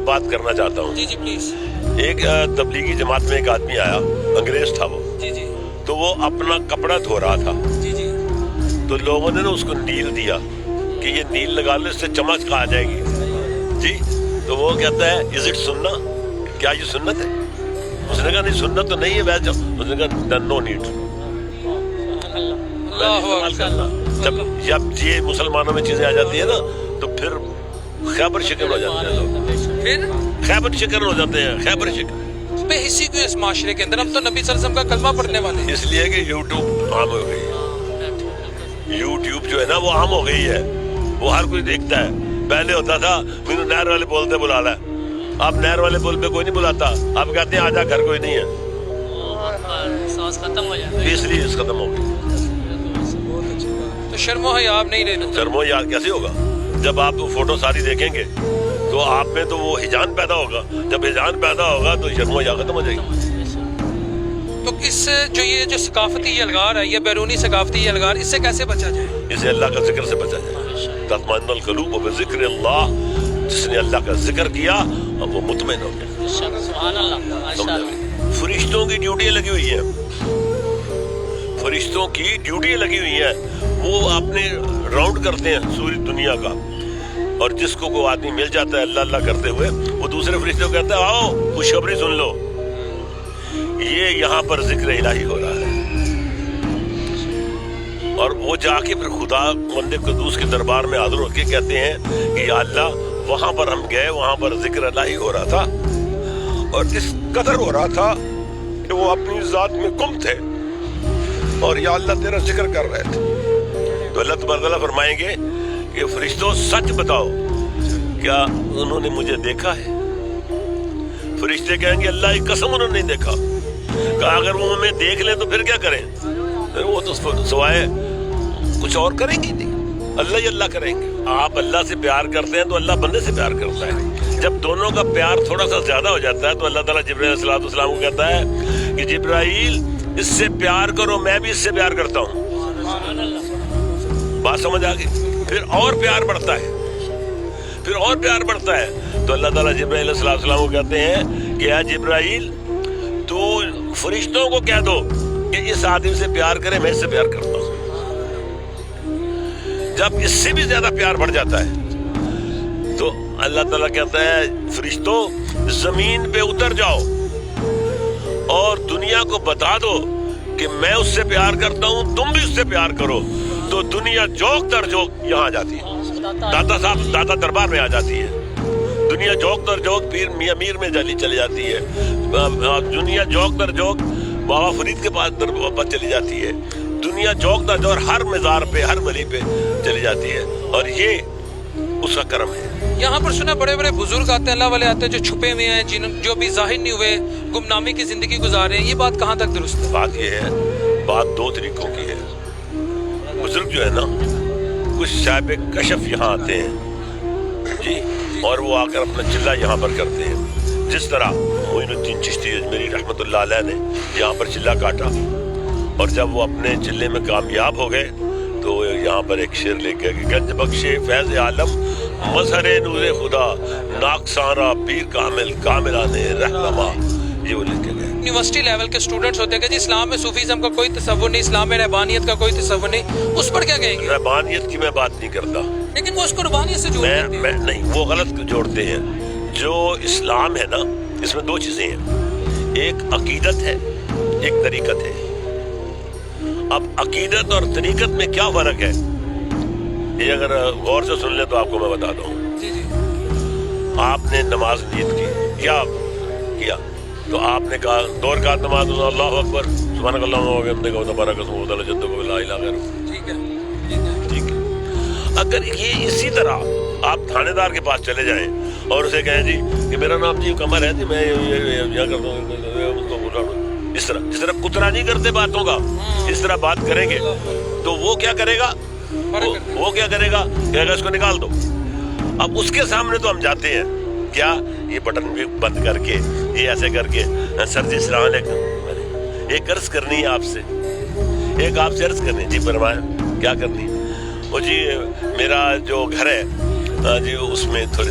بات کرنا چاہتا ہوں. جی جی پلیز. ایک تبلیغی جماعت میں ایک آدمی آیا, انگریز تھا وہ. جی جی تو وہ اپنا کپڑا دھو رہا تھا. جی جی تو لوگوں نے نا اس کو نیل دیا کہ یہ نیل لگا لو, اس سے چمک آ جائے گی. جی تو وہ کہتا ہے از اٹ سننا, کیا یہ سنت ہے؟ اس نے کہا نہیں سنت تو نہیں ہے ویسے. اس نے کہا نو نیڈ. جب یہ مسلمانوں میں چیزیں آ جاتی ہیں نا تو پھر خیبر شکن ہو جاتے ہیں لوگ. پھر خیبر شکن ہو جاتے ہیں, خیبر شکن. بے حسی کیوں اس معاشرے کے اندر؟ ہم تو نبی صلی اللہ علیہ وسلم کا کلمہ پڑھنے والے ہیں. اس لیے کہ یوٹیوب عام ہو گئی ہے. یوٹیوب جو ہے نا وہ عام ہو گئی ہے, وہ ہر کوئی دیکھتا ہے. پہلے ہوتا تھا مجھے نہر والے پول پہ بلا لا, اب نہر والے پول پہ کوئی نہیں بلاتا, اب کہتے ہیں آجا گھر کوئی نہیں ہے. ختم ہو جائے اس لیے اس ختم ہو گئی. تو شرم و حیا آپ نہیں رہنا. شرم و حیا کیسے ہوگا جب آپ فوٹو ساری دیکھیں گے تو آپ میں تو وہ ہجان پیدا ہوگا. جب ہجان پیدا ہوگا تو شرم و حیا ختم ہو جائے گی. تو اس یہ جو ثقافتی الغار ہے, یہ بیرونی ثقافتی الغار, اس سے کیسے بچا جائے؟ اسے اللہ کا ذکر سے بچا جائے. تطمئن القلوب بذکر اللہ. جس نے اللہ کا ذکر کیا اب وہ مطمئن ہو گیا. سبحان اللہ ماشاء اللہ. فرشتوں کی ڈیوٹیاں لگی ہوئی ہیں, فرشتوں کی ڈیوٹیاں لگی ہوئی ہیں. وہ اپنے راؤنڈ کرتے ہیں سوری دنیا کا, اور جس کو کوئی آدمی مل جاتا ہے اللہ اللہ کرتے ہوئے, وہ دوسرے فرشتوں کو کہتا ہے آؤ خوشخبری سن لو, یہ یہاں پر ذکر الہی ہو رہا ہے. اور وہ جا کے پھر خدا بندے قدوس کے دربار میں حاضر ہو کے کہتے ہیں کہ یا اللہ وہاں پر ہم گئے, وہاں پر ذکر الہی ہو رہا تھا, اور اس قدر ہو رہا تھا کہ وہ اپنی ذات میں گم تھے, اور یا اللہ تیرا ذکر کر رہے تھے. تو اللہ تبارک و تعالیٰ فرمائیں گے کہ فرشتوں سچ بتاؤ کیا انہوں نے مجھے دیکھا ہے؟ فرشتے کہیں گے اللہ کی قسم انہوں نے نہیں دیکھا. کہا اگر وہ ہمیں دیکھ لیں تو پھر کیا کریں؟ وہ تو سوائے کچھ اور کریں گے نہیں, اللہ ہی اللہ کریں گے. آپ اللہ سے پیار کرتے ہیں تو اللہ بندے سے پیار کرتا ہے. جب دونوں کا پیار تھوڑا سا زیادہ ہو جاتا ہے تو اللہ تعالیٰ جبرائیل علیہ السلام کو کہتا ہے کہ جبرائیل اس سے پیار کرو, میں بھی اس سے پیار کرتا ہوں. بات سمجھ آ گئی؟ پھر اور پیار بڑھتا ہے, پھر اور پیار بڑھتا ہے. تو اللہ تعالیٰ جبرائیل علیہ السلام کو کہتے ہیں کہ اے جبرائیل تو فرشتوں کو کہہ دو کہ اس آدمی سے پیار کرے, میں اس سے پیار کرتا ہوں. جب اس سے بھی زیادہ پیار بڑھ جاتا ہے تو اللہ تعالیٰ کہتا ہے فرشتوں زمین پہ اتر جاؤ اور دنیا کو بتا دو کہ میں اس سے پیار کرتا ہوں, تم بھی اس سے پیار کرو. تو دنیا جوک در جوک یہاں آ جاتی ہے, داتا صاحب داتا دربار میں آ جاتی ہے. دنیا جوک در جوک پیر میاں میر میں چلی جاتی ہے. دنیا جوک در جوک بابا فرید کے پاس چلی جاتی ہے. دنیا جوک در جوک ہر مزار پہ, ہر ولی پہ چلی جاتی ہے, اور یہ اس کا کرم ہے. یہاں پر سنا بڑے بڑے بزرگ آتے ہیں, اللہ والے آتے ہیں جو چھپے ہوئے ہیں, جو ابھی ظاہر نہیں ہوئے, گمنامی کی زندگی گزار رہے ہیں. یہ بات کہاں تک درست ہے؟ بات یہ ہے, بات دو طریقوں کی ہے. بزرگ جو ہے نا کچھ صاحب کشف یہاں آتے ہیں جی, اور وہ آ کر اپنا چلہ یہاں پر کرتے ہیں. جس طرح معین الدین چشتی اجمیری رحمۃ اللہ علیہ نے یہاں پر چلہ کاٹا, اور جب وہ اپنے چلے میں کامیاب ہو گئے تو یہاں پر ایک شعر لے کے کہ گنج بخش فیض عالم مظہر نور خدا ناقصانہ پیر کامل کاملان رہنما, یہ وہ لے کے گئے. یونیورسٹی لیول کے اسٹوڈنٹس ہوتے ہیں کہ جی اسلام میں صوفیزم کا کوئی تصور نہیں, اسلام میں رہبانیت کا کوئی تصور نہیں, اس پر کیا کہیں گے؟ رہبانیت کی میں بات نہیں کرتا, لیکن وہ اس کو رہبانیت سے جوڑ دیتے ہیں. میں نہیں, وہ غلط جوڑتے ہیں. جو اسلام ہے نا اس میں دو چیزیں ہیں, ایک عقیدت ہے, ایک طریقت ہے. اب عقیدت اور طریقت میں کیا فرق ہے یہ اگر غور سے سن لیں تو آپ کو میں بتا دوں. جی جی آپ نے نماز نیت کی, کیا کیا؟ تو آپ نے کہا 2 رکعت نماز, اللہ اکبر سبحانک اللہم و بحمدک و تبارک اسمک و تعالی جدک و لا الہ غیرک. ٹھیک ہے, ٹھیک ہے. اگر یہ اسی طرح آپ تھانے دار کے پاس چلے جائیں اور اسے کہیں جی کہ میرا نام جی قمر ہے جی, میں یہ کرتا ہوں, اس طرح جس طرح کترا نہیں کرتے باتوں کا, اس طرح بات کریں گے تو وہ کیا کرے گا, وہ کیا کرے گا, کہے گا اس کو نکال دو. اب اس کے سامنے تو ہم جاتے ہیں, کیا یہ بٹن بھی بند کر کے, یہ ایسے کر کے, سر جی السلام علیکم, ایک عرض کرنی ہے آپ سے, ایک آپ سے عرض کرنی, جی فرمائیں کیا کرنی. وہ جی میرا جو گھر ہے جی اس میں تھوڑی